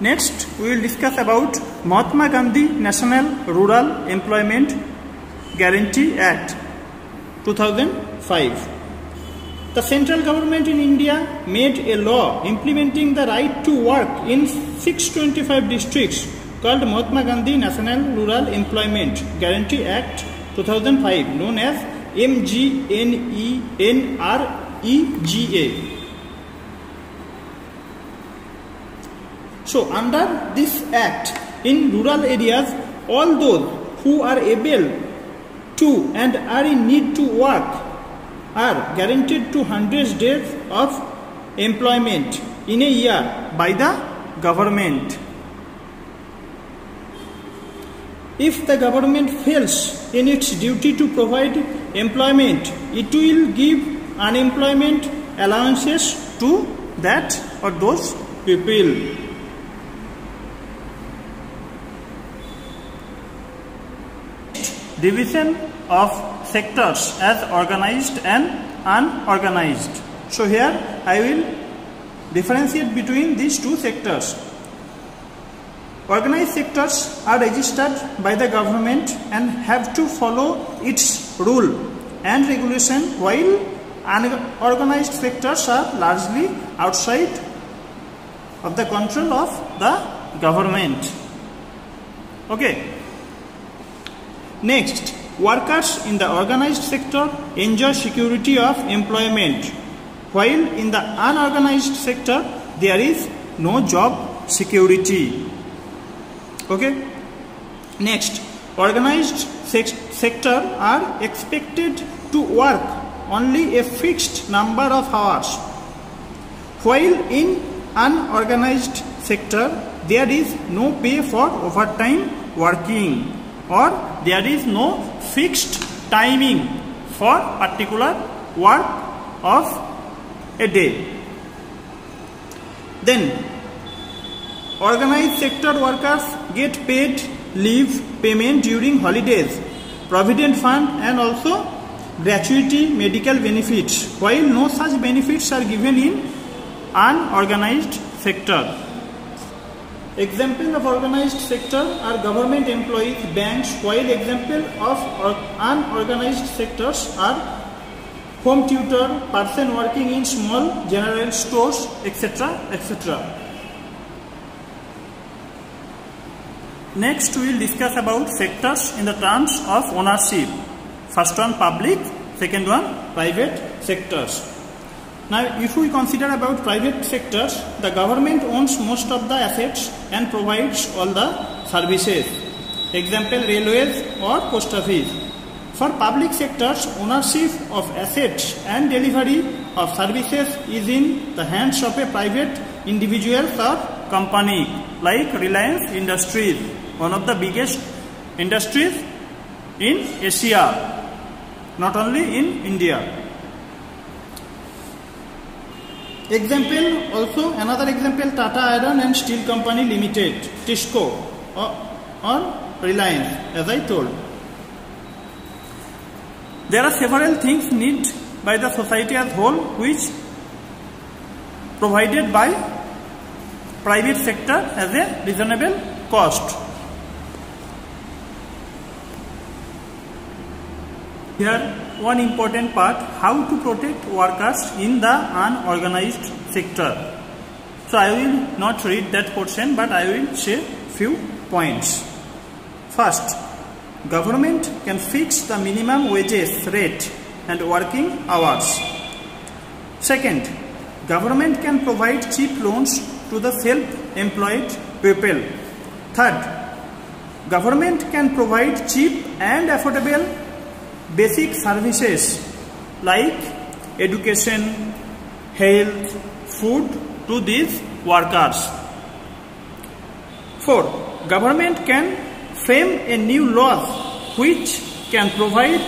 Next, we will discuss about Mahatma Gandhi National Rural Employment Guarantee Act 2005. The central government in India made a law implementing the right to work in 625 districts called Mahatma Gandhi National Rural Employment Guarantee Act 2005, known as MGNEREGA. So, under this act, in rural areas, all those who are able to and are in need to work are guaranteed to 100 days of employment in a year by the government. If the government fails in its duty to provide employment, it will give unemployment allowances to that or those people. Division of sectors as organized and unorganized. So here I will differentiate between these two sectors. Organized sectors are registered by the government and have to follow its rule and regulation, while unorganized sectors are largely outside of the control of the government. Okay. Next, workers in the organized sector enjoy security of employment, while in the unorganized sector there is no job security. Okay. Next, organized sector are expected to work only a fixed number of hours, while in unorganized sector there is no pay for overtime working, or there is no fixed timing for particular work of a day. Then, organized sector workers get paid leave payment during holidays, provident fund and also gratuity medical benefits, while no such benefits are given in unorganized sector. Example of organized sector are government employees, banks, while example of unorganized sectors are home tutor, person working in small general stores, etc., etc. Next, we will discuss about sectors in the terms of ownership. First one public, second one private sectors. Now, if we consider about private sectors, the government owns most of the assets and provides all the services. Example, railways or post office. For public sectors, ownership of assets and delivery of services is in the hands of a private individual or company, like Reliance Industries, one of the biggest industries in Asia, not only in India. Example, also another example, Tata Iron and Steel Company Limited, TISCO or Reliance, as I told. There are several things needed by the society as whole which provided by private sector as a reasonable cost. Here one important part, how to protect workers in the unorganized sector. So I will not read that portion, but I will say few points. First, government can fix the minimum wages rate and working hours. Second, government can provide cheap loans to the self-employed people. Third, government can provide cheap and affordable basic services like education, health, food to these workers. Fourth, government can frame a new law which can provide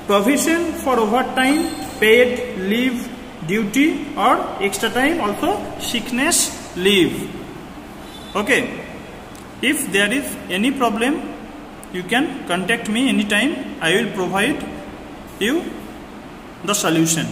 provision for overtime, paid leave, duty or extra time, also sickness leave. Okay. If there is any problem, you can contact me anytime. I will provide you the solution.